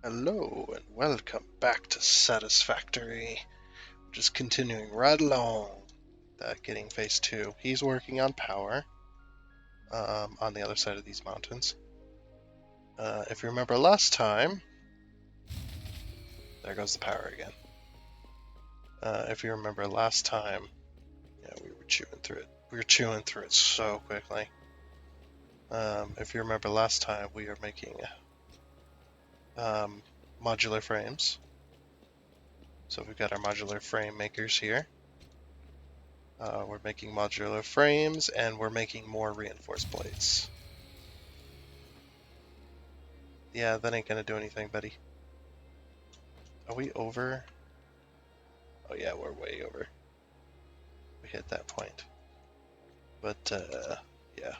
Hello and welcome back to Satisfactory. Just continuing right along, getting phase 2. He's working on power on the other side of these mountains. If you remember last time, there goes the power again. If you remember last time, yeah, we were chewing through it. We were chewing through it so quickly. If you remember last time, we are making modular frames. So we've got our modular frame makers here. We're making modular frames, and we're making more reinforced plates. Yeah, that ain't gonna do anything, buddy. Are we over? Oh yeah, we're way over. We hit that point. But, yeah.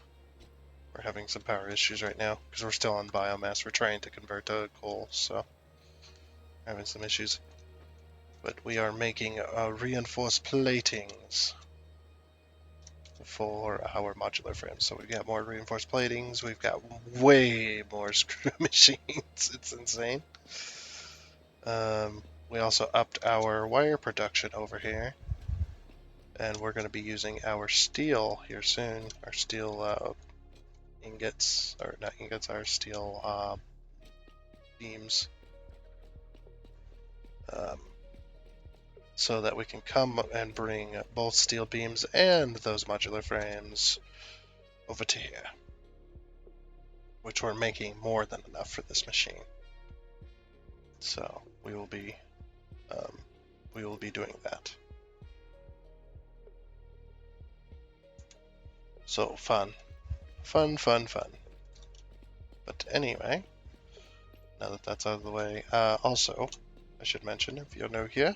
We're having some power issues right now, because we're still on biomass. We're trying to convert to coal, so we're having some issues. But we are making reinforced platings for our modular frames. So we've got more reinforced platings, we've got way more screw machines. It's insane. We also upped our wire production over here, and we're going to be using our steel here soon. Our steel ingots, or not ingots, our steel beams, so that we can come and bring both steel beams and those modular frames over to here, which we're making more than enough for this machine. So we will be doing that. So fun. But anyway, now that that's out of the way, also, I should mention, if you're new here,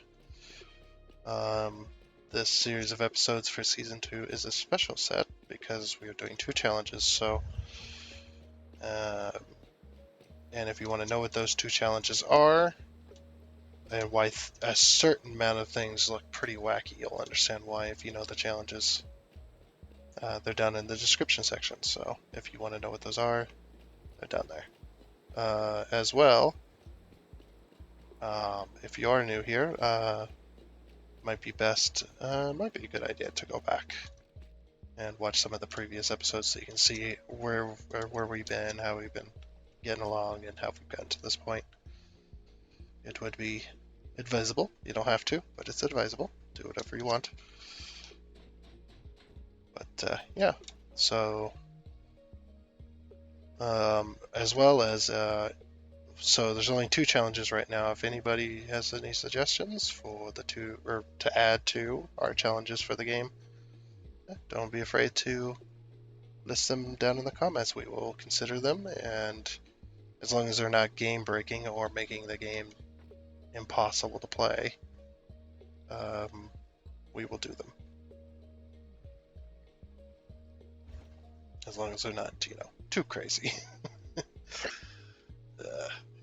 this series of episodes for Season 2 is a special set because we are doing 2 challenges, so, and if you want to know what those 2 challenges are, and why a certain amount of things look pretty wacky, you'll understand why if you know the challenges. They're down in the description section, so if you want to know what those are, they're down there. As well, if you are new here, might be a good idea to go back and watch some of the previous episodes so you can see where we've been, how we've been getting along, and how we've gotten to this point. It would be advisable. You don't have to, but it's advisable. Do whatever you want. But yeah, so as well as so there's only 2 challenges right now. If anybody has any suggestions for the 2, or to add to our challenges for the game, don't be afraid to list them down in the comments. We will consider them, and as long as they're not game breaking or making the game impossible to play, we will do them. As long as they're not, too crazy.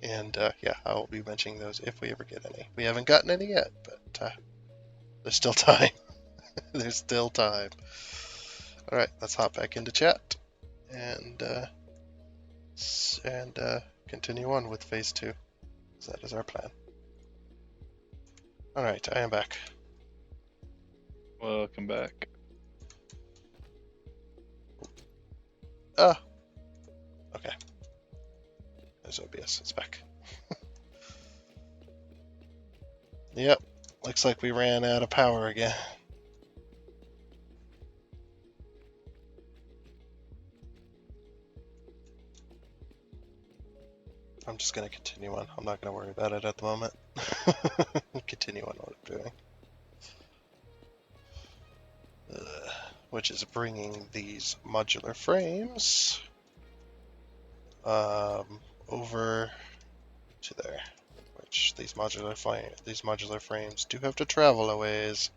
And yeah, I will be mentioning those if we ever get any. We haven't gotten any yet, but there's still time. There's still time. All right, let's hop back into chat and continue on with phase 2. So that is our plan. All right, I am back. Welcome back. Okay. There's OBS. It's back. Yep. Looks like we ran out of power again. I'm just going to continue on. I'm not going to worry about it at the moment. Continue on what I'm doing. Which is bringing these modular frames over to there. Which these modular frames do have to travel a ways.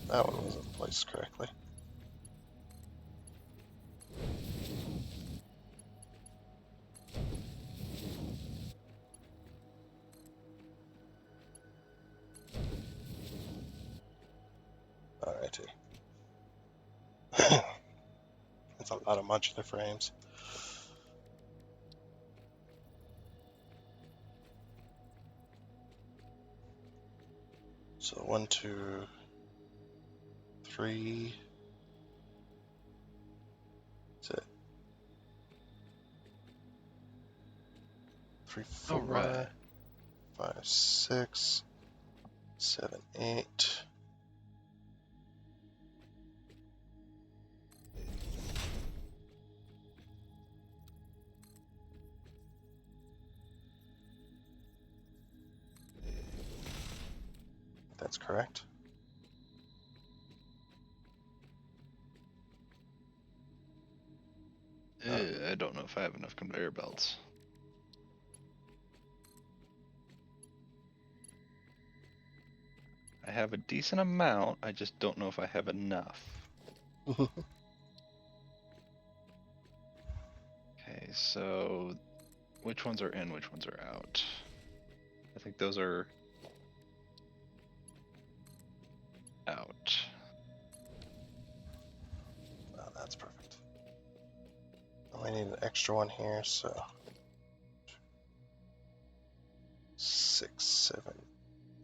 That one wasn't placed correctly. Alrighty. That's a lot of modular frames. So 1, 2, 3. Is it 3, 4, Alright. 5, 6, 7, 8. That's correct. I don't know if I have enough conveyor belts. I have a decent amount, I just don't know if I have enough. Okay, so which ones are in, which ones are out? I think those are out. Oh, that's perfect. We need an extra one here, so 6, 7,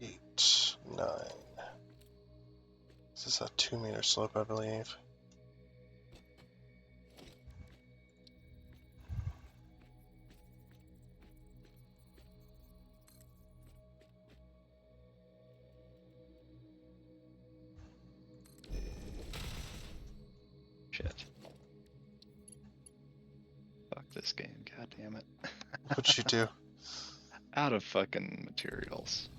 8, 9. This is a 2-meter slope, I believe. Shit. Fuck this game, god damn it. What'd you do? Out of fucking materials.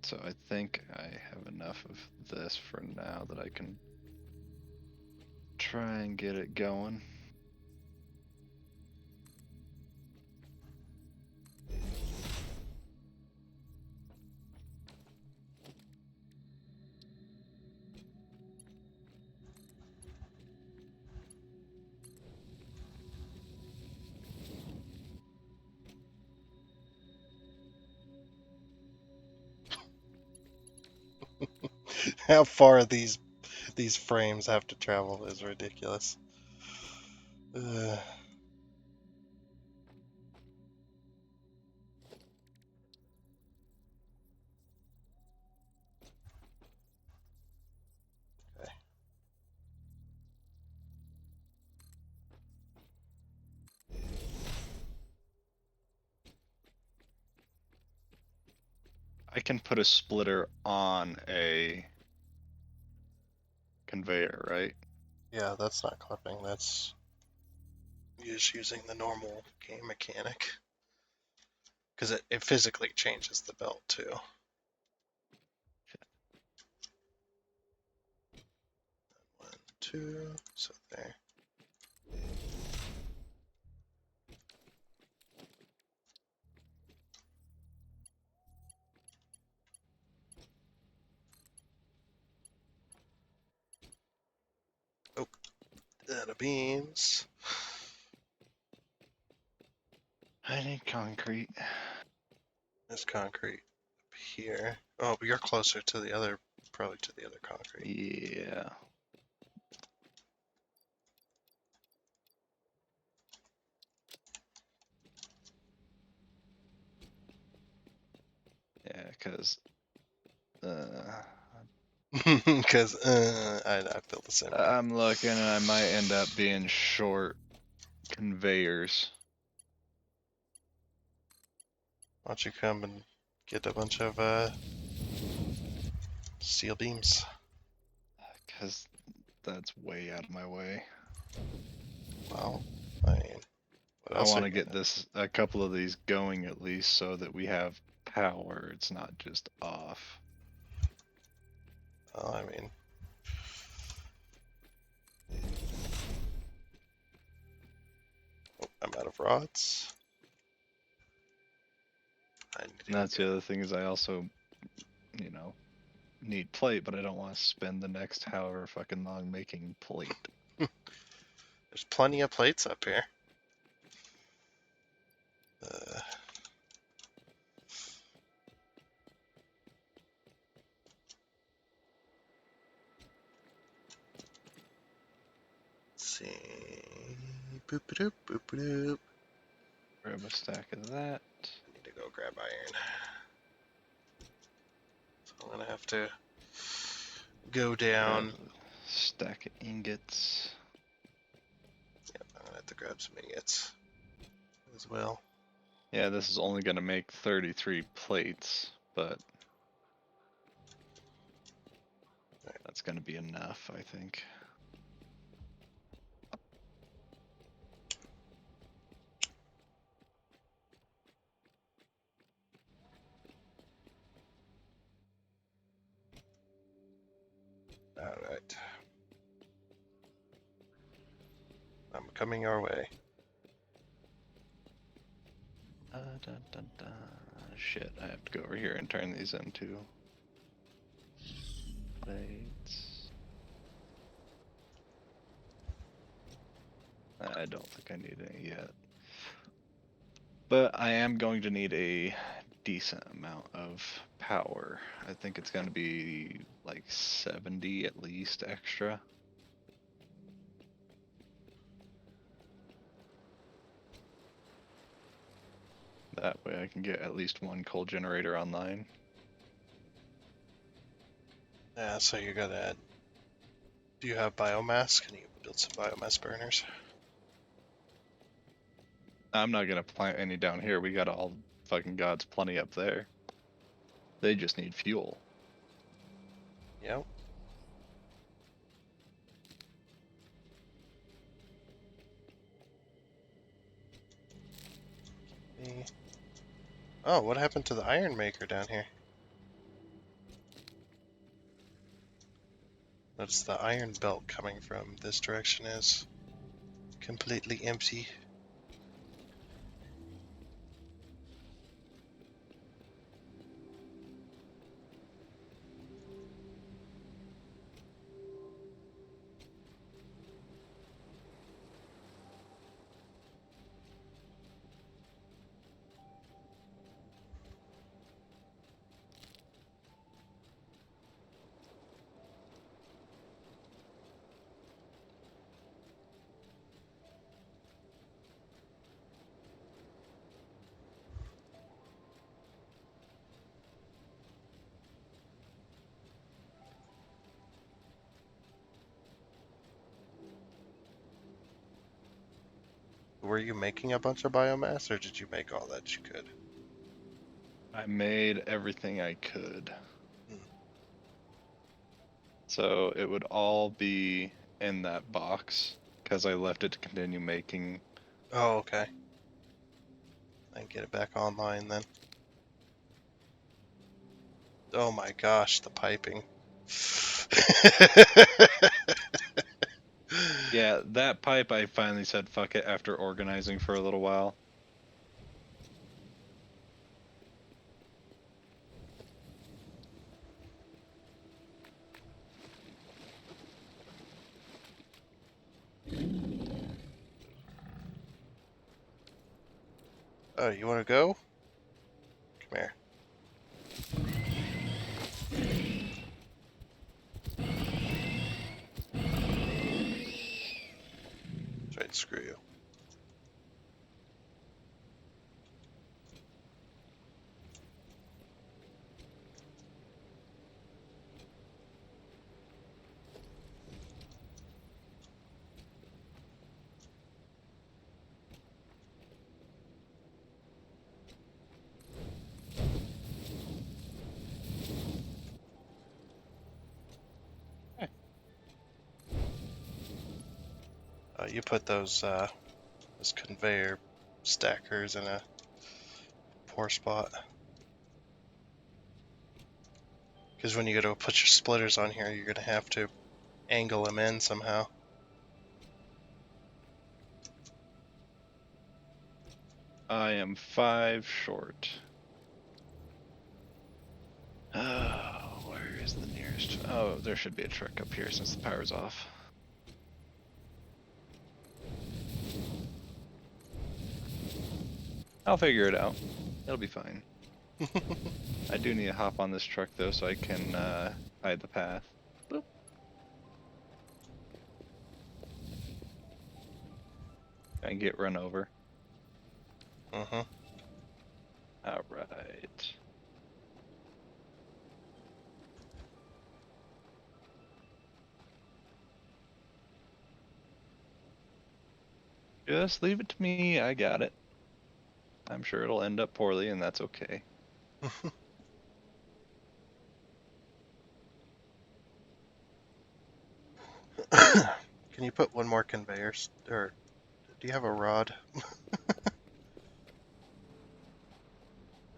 So I think I have enough of this for now that I can try and get it going. How far these frames have to travel is ridiculous. Ugh. Okay. I can put a splitter on a conveyor, right? Yeah, that's not clipping. That's just using the normal game mechanic. Because it physically changes the belt too. 1, 2, so there. Oh, out of beans. I need concrete. There's concrete up here. Oh, but you're closer to the other, probably to the other concrete. Yeah. Yeah, because Because I feel the same way. I'm looking and I might end up being short conveyors. Why don't you come and get a bunch of steel beams? Because that's way out of my way. Well, I mean, what I else want are to you get gonna... a couple of these going at least so that we have power. It's not just off. Well, I mean, oh, I'm out of rods. I need to And that's go the other thing is I also you know, need plate, but I don't want to spend the next however fucking long making plate. There's plenty of plates up here. Uh, let's see. Boop doop boop doop. Grab a stack of that. I need to go grab iron. So I'm gonna have to go down. Grab a stack of ingots. Yep, I'm gonna have to grab some ingots as well. Yeah, this is only gonna make 33 plates, but that's gonna be enough, I think. Alright. I'm coming your way. Dun, dun, dun. Shit, I have to go over here and turn these into plates. I don't think I need any yet. But I am going to need a decent amount of power. I think it's going to be like 70 at least extra. That way I can get at least one coal generator online. Yeah, so you're gonna. Do you have biomass? Can you build some biomass burners? I'm not going to plant any down here. We got all fucking gods plenty up there. They just need fuel. Yep. Oh, what happened to the iron maker down here? Notice the iron belt coming from this direction is completely empty. Were you making a bunch of biomass, or did you make all that you could? I made everything I could. Hmm. So it would all be in that box because I left it to continue making. Oh, okay. I can get it back online then. Oh my gosh, the piping. Yeah, that pipe I finally said fuck it after organizing for a little while. Oh, you want to go? Come here. Try to screw you. You put those conveyor stackers in a poor spot. Because when you go to put your splitters on here, you're going to have to angle them in somehow. I am 5 short. Where is the nearest? Oh, there should be a truck up here since the power's off. I'll figure it out. It'll be fine. I do need to hop on this truck though, so I can hide the path. Boop. I get run over. Mm-hmm. All right. Just leave it to me. I got it. I'm sure it'll end up poorly, and that's okay. Can you put one more conveyor, or do you have a rod? All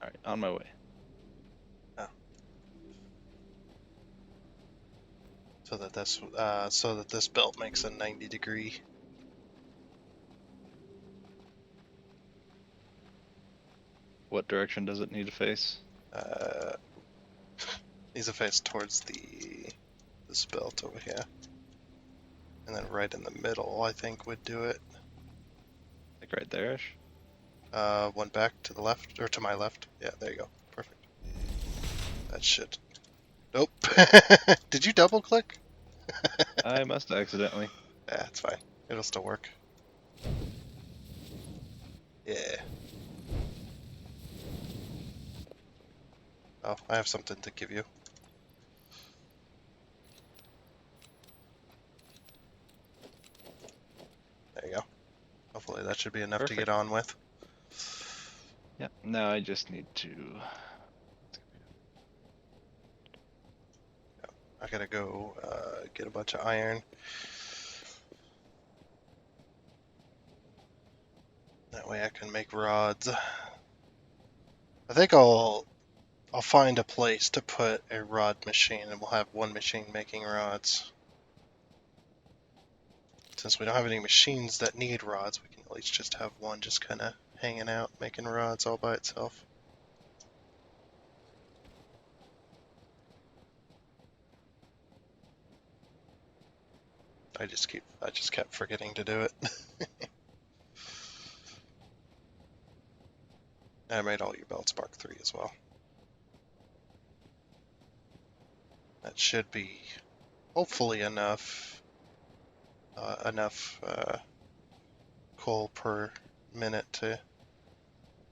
right, on my way. Oh. So that this belt makes a 90-degree. What direction does it need to face? Needs to face towards this belt over here, and then right in the middle, I think would do it. Like right there-ish? One back to the left, or to my left. Yeah, there you go. Perfect. That should. Nope. Did you double click? I must have accidentally. Yeah, it's fine. It'll still work. Yeah. Oh, I have something to give you. There you go. Hopefully that should be enough to get Perfect. on with. Yeah, now I just need to... I gotta go get a bunch of iron. That way I can make rods. I think I'll find a place to put a rod machine, and we'll have one machine making rods. Since we don't have any machines that need rods, we can at least just have one just kind of hanging out, making rods all by itself. I just kept forgetting to do it. I made all your belts Mark III as well. That should be hopefully enough coal per minute to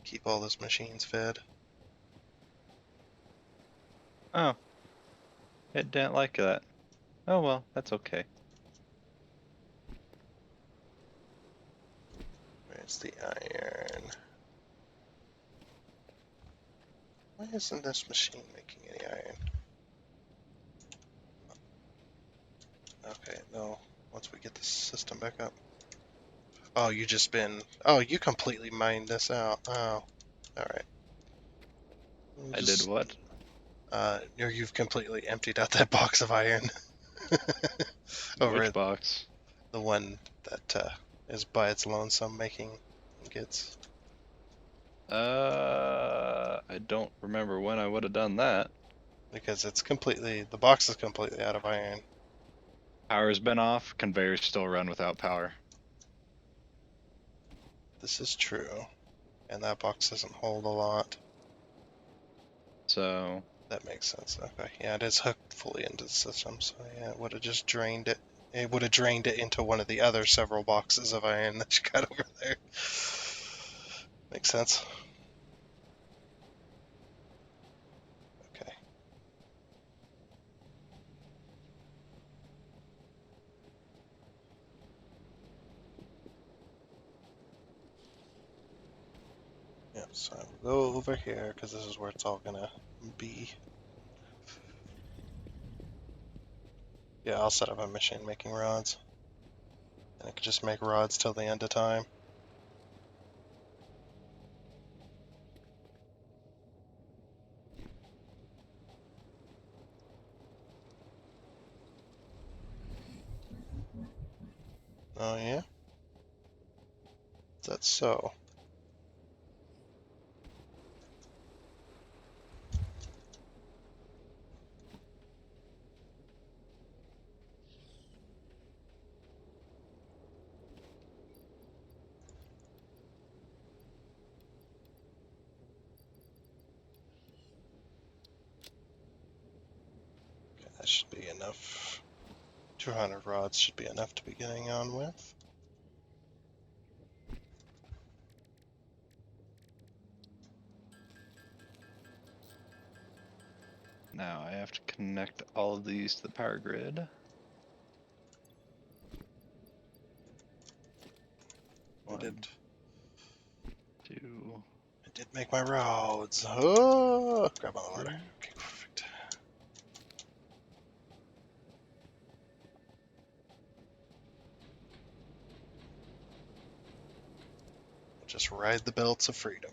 keep all those machines fed. Oh, it didn't like that. Oh well, that's okay. Where's the iron? Why isn't this machine making any iron? Okay, no. Once we get the system back up. Oh, you completely mined this out. Oh, alright. I did what? Or you've completely emptied out that box of iron. Which Over box? the one that is by its lonesome making ingots. I don't remember when I would have done that. Because the box is completely out of iron. Power's been off, conveyors still run without power. This is true. And that box doesn't hold a lot. So, That makes sense. Okay, yeah, it is hooked fully into the system, so yeah, it would have just drained it. It would have drained it into one of the other several boxes of iron that you got over there. Makes sense. Okay. Yeah, so I will go over here because this is where it's all gonna be. Yeah, I'll set up a machine making rods. And I can just make rods till the end of time. Oh yeah? Is that so? That should be enough. 200 rods should be enough to be getting on with. Now I have to connect all of these to the power grid. I did. Two. I did make my roads. Oh, grab my ladder. Three. Okay, perfect. Just ride the belts of freedom.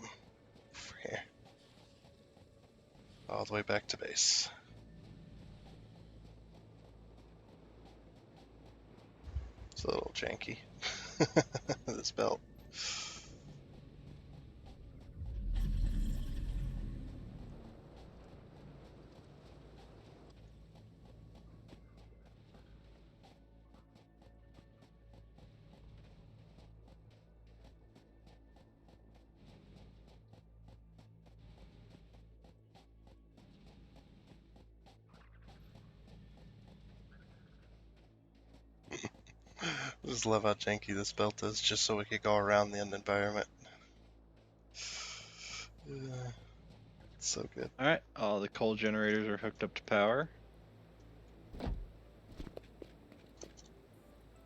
Here. All the way back to base. It's a little janky. This belt. I just love how janky this belt is, just so we could go around the end environment. It's so good. Alright, all the coal generators are hooked up to power.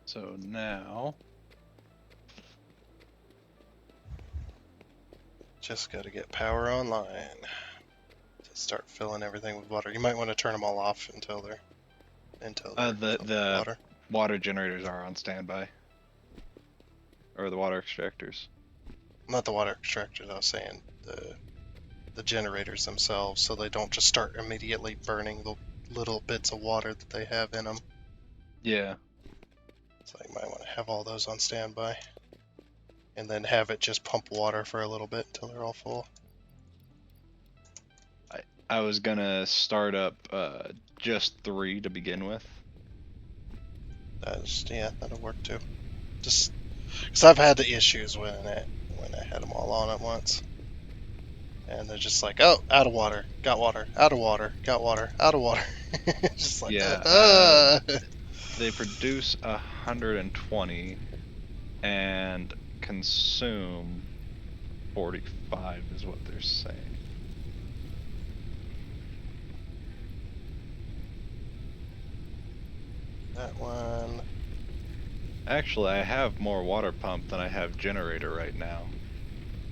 So now, Just got to get power online to start filling everything with water. You might want to turn them all off until they're filled with the water. water generators are on standby. Or the water extractors. Not the water extractors. I was saying the generators themselves, so they don't just start immediately burning the little bits of water that they have in them. Yeah. So you might want to have all those on standby, and then have it just pump water for a little bit until they're all full. I was gonna start up just 3 to begin with. Yeah, that'll work too. Just because I've had the issues when I had them all on at once, and they're just like, oh, out of water, got water, out of water, got water, out of water. Just like, Yeah, they produce 120 and consume 45 is what they're saying. That one. Actually, I have more water pump than I have generator right now.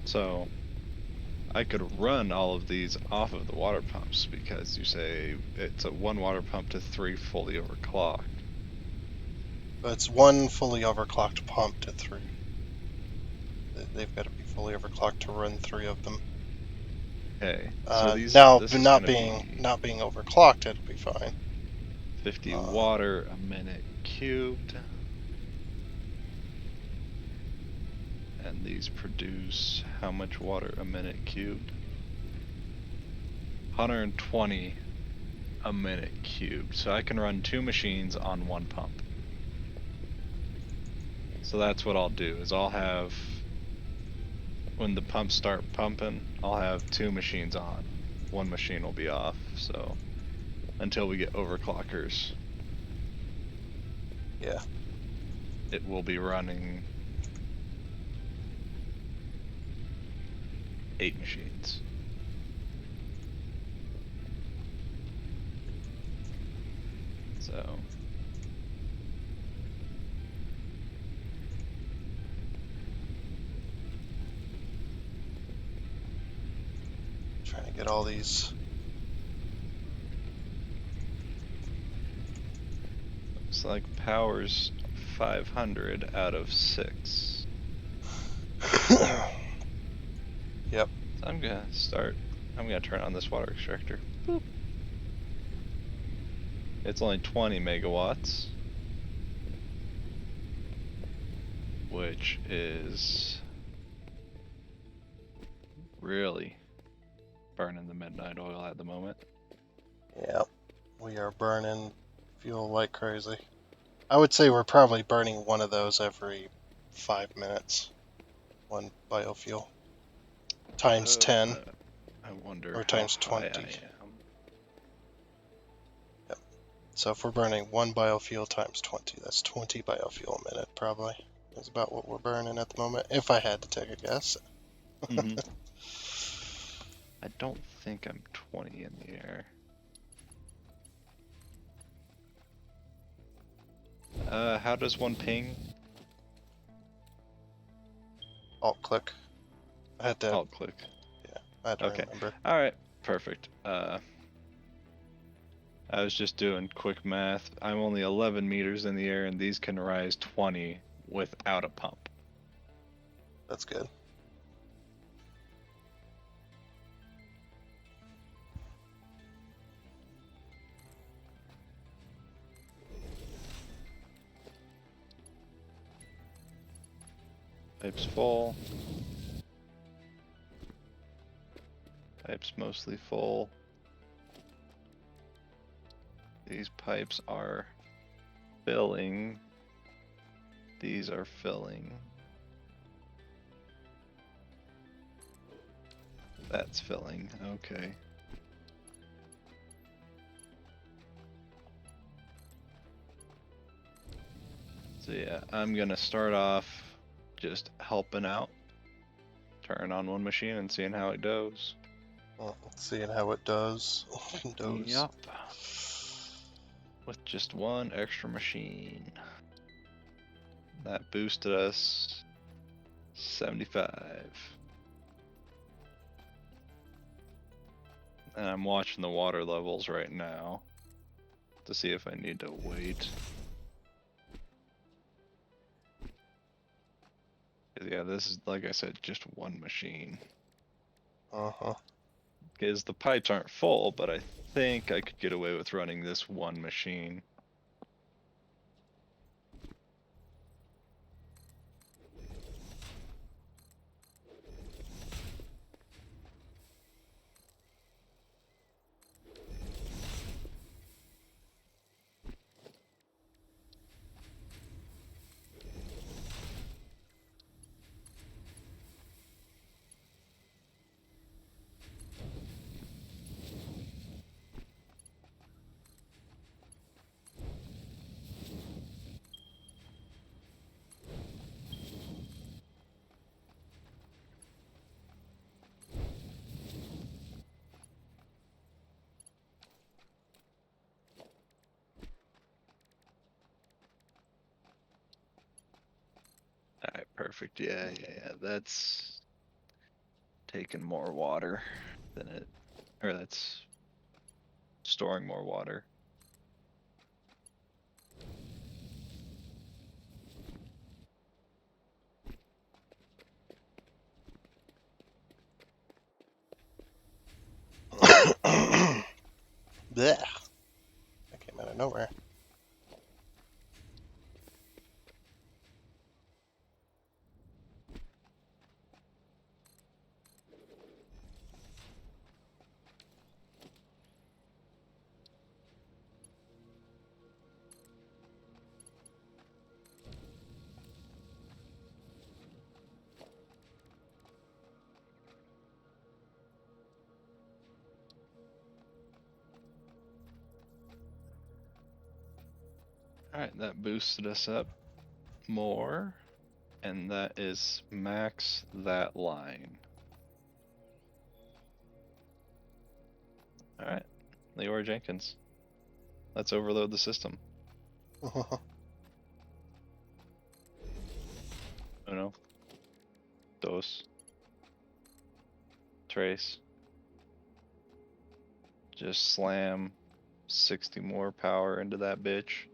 So I could run all of these off of the water pumps because you say it's a 1 water pump to 3 fully overclocked. But it's 1 fully overclocked pump to 3. They've got to be fully overclocked to run 3 of them. Okay, so these Now, this is not gonna being be not being overclocked, it'll be fine. 50 water a minute cubed. And these produce how much water a minute cubed? 120 a minute cubed. So I can run 2 machines on 1 pump. So that's what I'll do, is I'll have, when the pumps start pumping, I'll have 2 machines on. 1 machine will be off, so until we get overclockers. Yeah. It will be running 8 machines. So Trying to get all these. looks like power's 500 out of 6. Yep. So I'm gonna turn on this water extractor. Boop. It's only 20 megawatts, which is really burning the midnight oil at the moment. Yep. We are burning fuel like crazy. I would say we're probably burning one of those every 5 minutes. 1 biofuel. Times 10. I wonder Or how times high 20. I am. So if we're burning 1 biofuel times 20, that's 20 biofuel a minute, probably. Is about what we're burning at the moment, if I had to take a guess. Mm-hmm. I don't think I'm 20 in the air. How does one ping? Alt-click. I had to, Alt click. I had to Okay. remember. Alright, perfect. I was just doing quick math. I'm only 11 meters in the air, and these can rise 20 without a pump. That's good. Pipe's full. Pipe's mostly full. These pipes are filling. These are filling. That's filling. Okay. So yeah, I'm gonna start off just helping out. Turn on one machine and seeing how it goes. Well, seeing how it does. Yup. With just one extra machine. That boosted us 75. And I'm watching the water levels right now to see if I need to wait. Yeah, this is, like I said, just one machine. Uh-huh. Because the pipes aren't full, but I think I could get away with running this one machine. Alright, perfect. Yeah, that's taking more water than it, or that's storing more water. Blech. That came out of nowhere. Alright, that boosted us up more. And that is max that line. Alright, Leroy Jenkins. Let's overload the system. Uno. Dos. Tres. Just slam 60 more power into that bitch.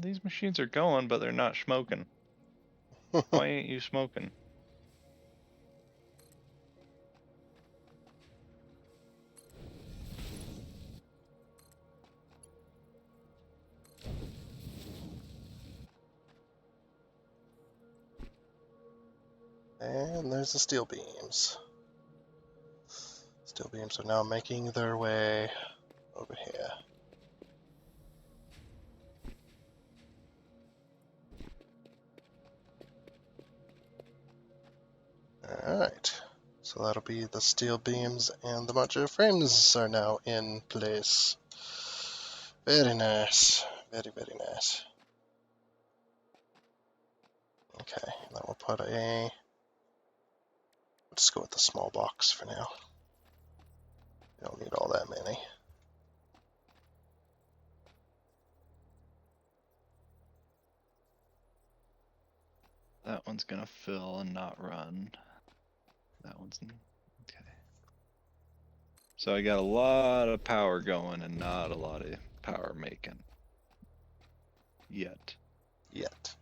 These machines are going, but they're not smoking. Why ain't you smoking? And there's the steel beams. Steel beams are now making their way over here. Alright, so that'll be the steel beams and the modular frames are now in place. Very nice. Very, very nice. Okay, then we'll put a... Let's go with the small box for now. We don't need all that many. That one's gonna fill and not run. That one's okay. So I got a lot of power going and not a lot of power making. Yet. Yet.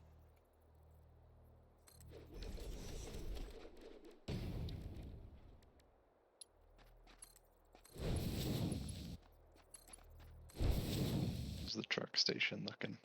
How's the truck station looking?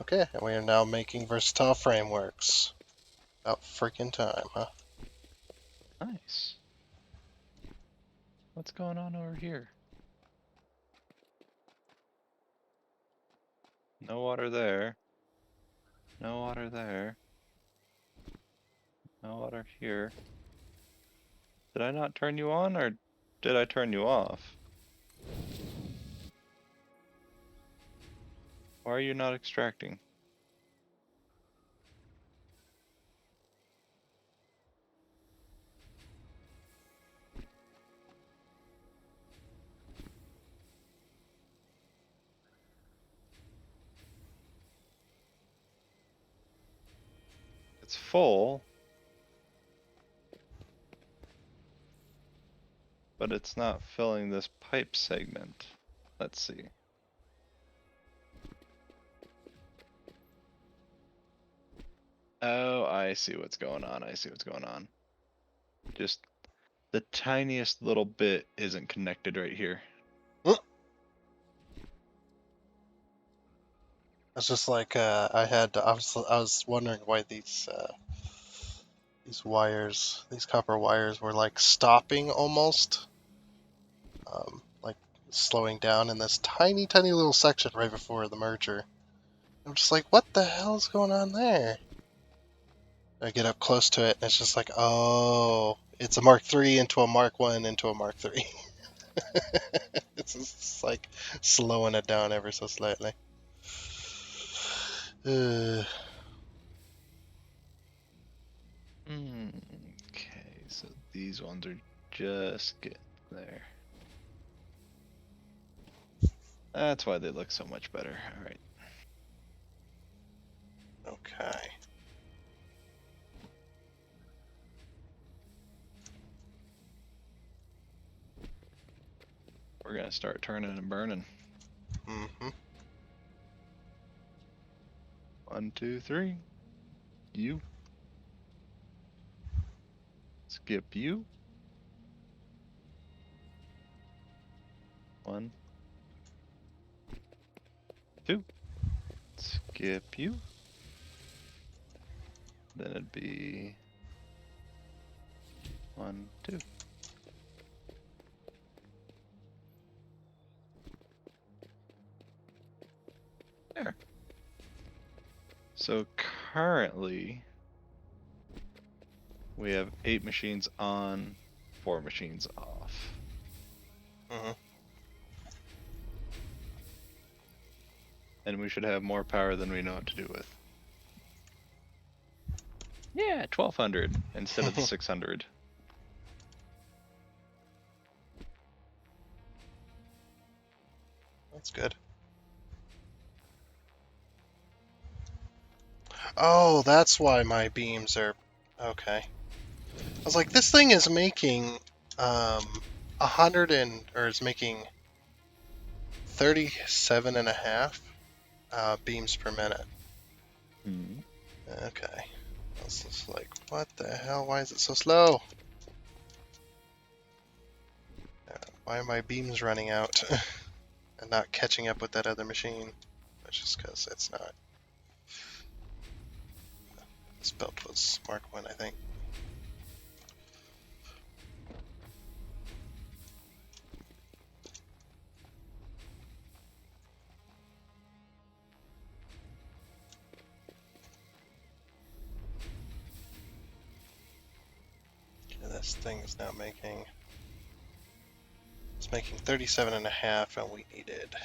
Okay, and we are now making versatile frameworks. About freaking time, huh? Nice. What's going on over here? No water there. No water there. No water here. Did I not turn you on, or did I turn you off? Why are you not extracting? It's full, but it's not filling this pipe segment. Let's see. Oh, I see what's going on. I see what's going on. Just the tiniest little bit isn't connected right here. It's just like I was wondering why these wires, these copper wires, were like stopping almost, like slowing down in this tiny, tiny little section right before the merger. I'm just like, what the hell's going on there? I get up close to it, and it's just like, oh, it's a Mark III into a Mark 1 into a Mark III. It's just like slowing it down ever so slightly. Okay, so these ones are just getting there. That's why they look so much better. All right. Okay. We're gonna start turning and burning. Mm-hmm. 1, 2, 3. You. Skip you. 1, 2. Skip you. Then it'd be 1, 2. There. So currently we have 8 machines on, 4 machines off. Mm-hmm. And we should have more power than we know what to do with. Yeah, 1200 instead of the 600. That's good. Oh, that's why my beams are... Okay. was like, this thing is making 100 or is making 37 and a half beams per minute. Hmm. Okay. I was just like, what the hell? Why is it so slow? Why are my beams running out and not catching up with that other machine? That's just because it's not. This belt was Mark 1, I think. Okay, this thing is now making. It's making 37 and a half, and we needed. How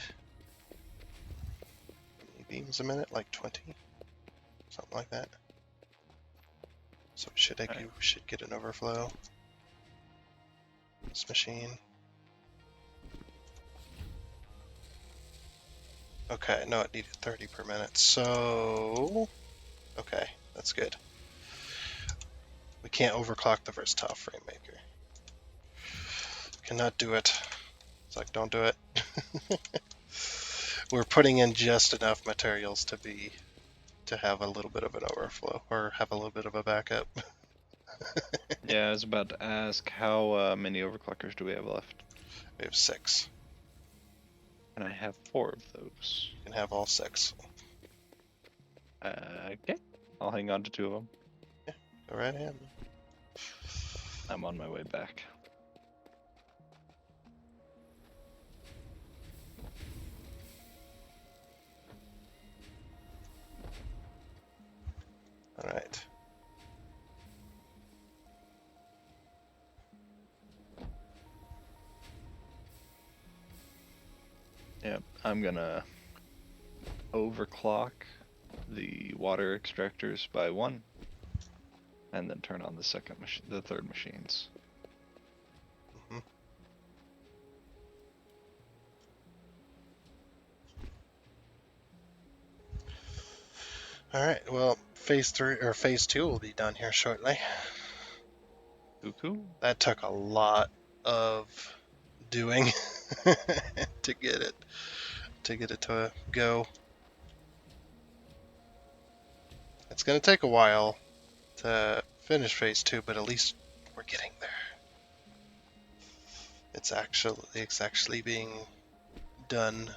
many beams a minute? Like 20? Something like that. So we should get an overflow. This machine. Okay, no, it needed 30 per minute. So, okay, that's good. We can't overclock the versatile frame maker. Cannot do it. It's like, don't do it. We're putting in just enough materials to have a little bit of an overflow or have a little bit of a backup. Yeah, I was about to ask how many overclockers do we have left? We have 6. And I have 4 of those. You can have all 6. Okay, I'll hang on to 2 of them. Yeah, go right ahead. I'm on my way back. All right. Yep, I'm gonna overclock the water extractors by 1, and then turn on the third machines. Mhm. All right. Well, phase 3 or phase 2 will be done here shortly. Cuckoo? That took a lot of doing to get it to go. It's going to take a while to finish phase 2, but at least we're getting there. It's actually being done.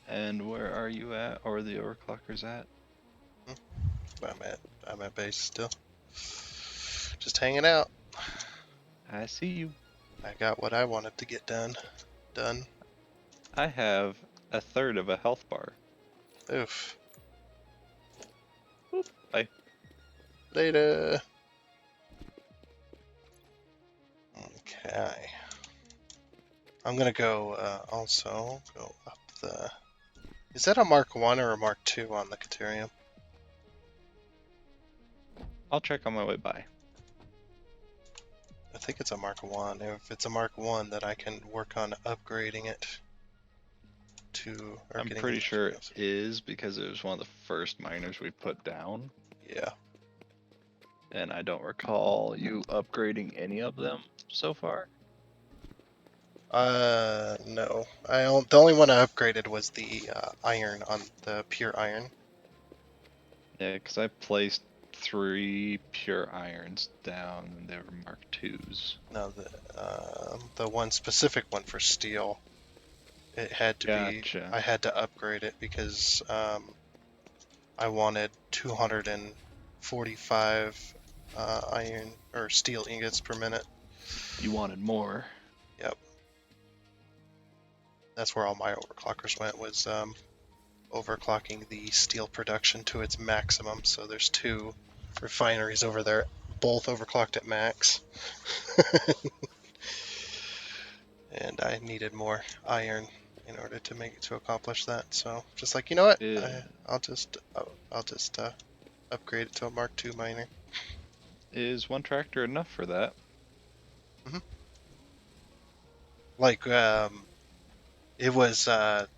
And where are you at, or the overclockers at? I'm at base still. Just hanging out. I see you. I got what I wanted to get done. Done. I have a third of a health bar. Oof. Oop, bye. Later. Okay. I'm gonna go also go up the. Is that a Mark 1 or a Mark 2 on the Caterium? I'll check on my way by. I think it's a Mark 1. If it's a Mark 1, then I can work on upgrading it to. Or I'm getting pretty it. sure it is because it was one of the first miners we put down. Yeah. And I don't recall you upgrading any of them so far. No. The only one I upgraded was the iron on the pure iron. Yeah, because I placed 3 pure irons down and they were Mark IIs. No, the one specific one for steel. It had to be. Gotcha. I had to upgrade it because I wanted 245 iron or steel ingots per minute. You wanted more. Yep. That's where all my overclockers went, was overclocking the steel production to its maximum. So there's 2 refineries over there, both overclocked at max. And I needed more iron in order to accomplish that. So just like, you know what? Is, I'll just upgrade it to a Mark II miner. is 1 tractor enough for that? Hmm. Like, It was the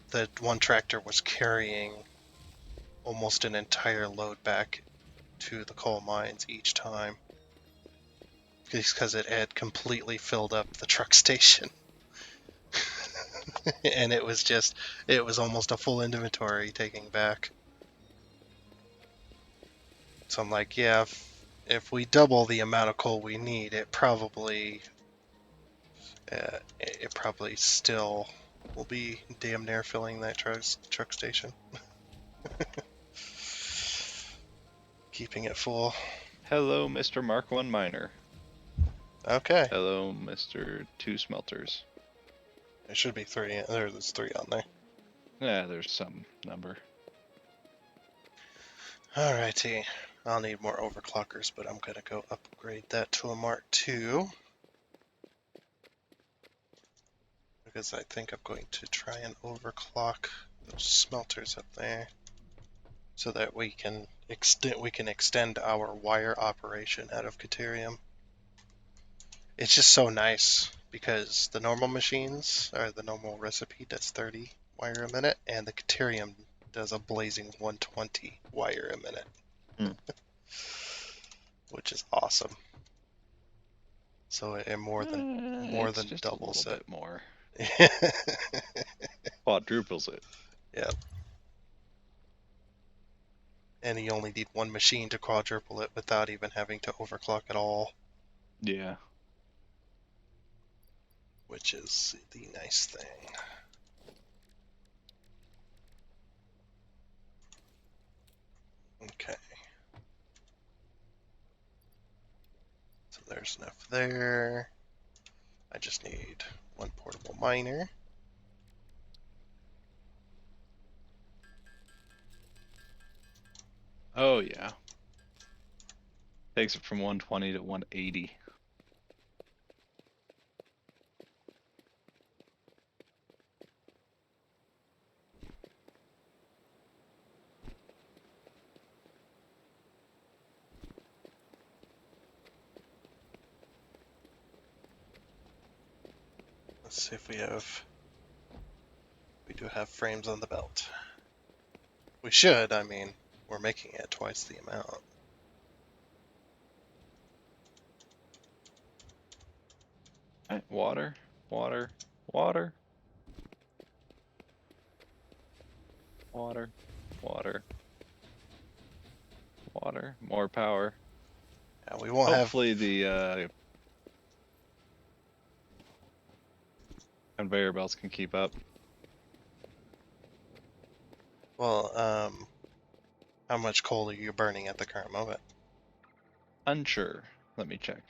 one tractor was carrying almost an entire load back to the coal mines each time because it had completely filled up the truck station. And it was almost a full inventory taking back. So I'm like, yeah, if we double the amount of coal we need, it probably still will be damn near filling that truck station. Keeping it full. Hello, Mr. Mark 1 Miner. Okay. Hello, Mr. 2 Smelters. There should be three. There's three on there. Yeah, there's some number. Alrighty. I'll need more overclockers, but I'm gonna go upgrade that to a Mark II. Because I think I'm going to try and overclock those smelters up there. So that we can extend our wire operation out of Caterium. It's just so nice because the normal machines, or the normal recipe, does 30 wire a minute, and the Caterium does a blazing 120 wire a minute. Which is awesome. So it more It's than just a doubles little it. bit more. Quadruples it. Yeah. And you only need one machine to quadruple it without even having to overclock at all. Yeah. Which is the nice thing. Okay. So there's enough there. I just need one portable miner. Oh, yeah. Takes it from 120 to 180. Let's see if we do have frames on the belt. We should, I mean, we're making it twice the amount. Right, water, water, water. Water, water, water. More power. Yeah, we won't have. Hopefully the conveyor belts can keep up. Well, how much coal are you burning at the current moment? Unsure. Let me check.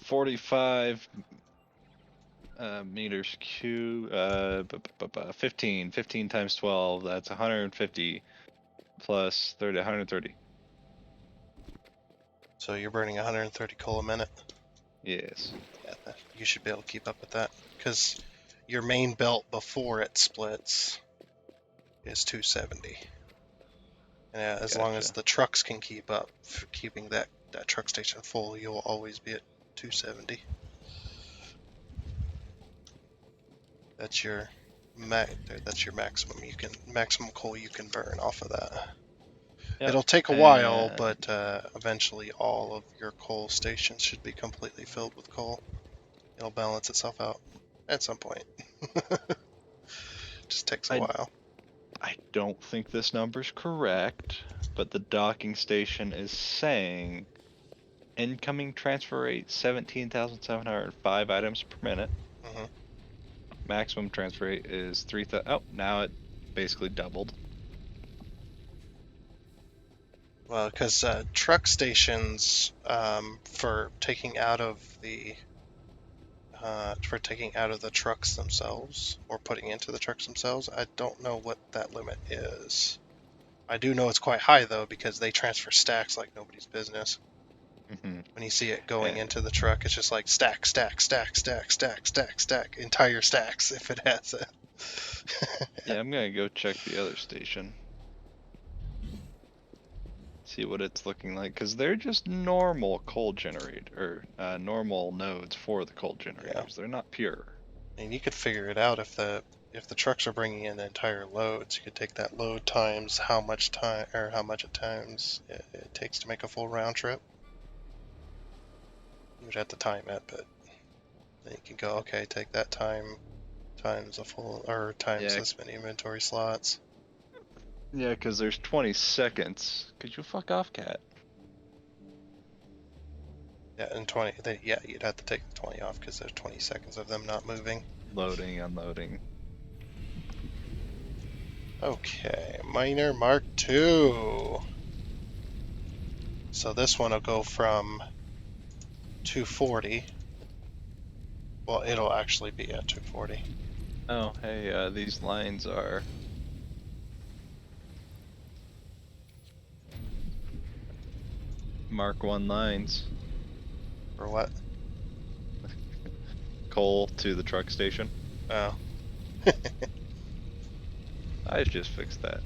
45 meters cube. 15. 15 times 12. That's 150 plus 30. 130. So you're burning 130 coal a minute? Yes. Yeah, you should be able to keep up with that. Because your main belt before it splits is 270. And as long as Gotcha. the trucks can keep up, for keeping that truck station full, you'll always be at 270. That's your maximum coal you can burn off of that. Yep. It'll take a while, And but eventually all of your coal stations should be completely filled with coal. It'll balance itself out at some point. Just takes a while. I don't think this number's correct, but the docking station is saying incoming transfer rate 17,705 items per minute. Hmm. Maximum transfer rate is 3,000. Oh, now it basically doubled. Well, because truck stations for taking out of the trucks themselves or putting into the trucks themselves, I don't know what that limit is. I do know it's quite high though because they transfer stacks like nobody's business. Mm-hmm. When you see it going And into the truck, it's just like stack, stack, stack, stack, stack, stack, stack, entire stacks if it has it. yeah, I'm gonna go check the other station. See what it's looking like, because they're just normal coal generator, or normal nodes for the coal generators. Yeah. They're not pure. And you could figure it out if the trucks are bringing in entire loads. You could take that load times how much time or how much times it takes to make a full round trip. You would have to time it, but then you can go, okay, take that time times a full or times Yeah, this many inventory slots. yeah, because there's 20 seconds. Could you fuck off, cat? Yeah, and 20. Yeah, you'd have to take the 20 off because there's 20 seconds of them not moving. Loading, unloading. Okay, miner Mark II. So this one will go from 240. Well, it'll actually be at 240. Oh, hey, these lines are Mark 1 lines. For what? Coal to the truck station. Oh. I just fixed that.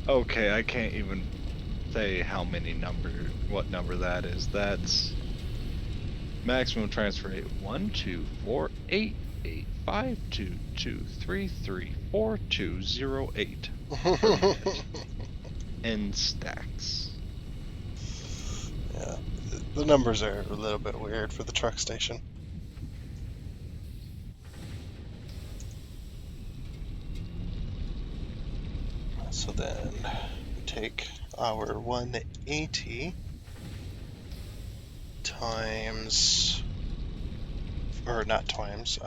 Okay, I can't even say what number that is. That's maximum transfer rate 1248852233428 per minute in stacks. Yeah, the numbers are a little bit weird for the truck station. So then we take our 180 times, or not times,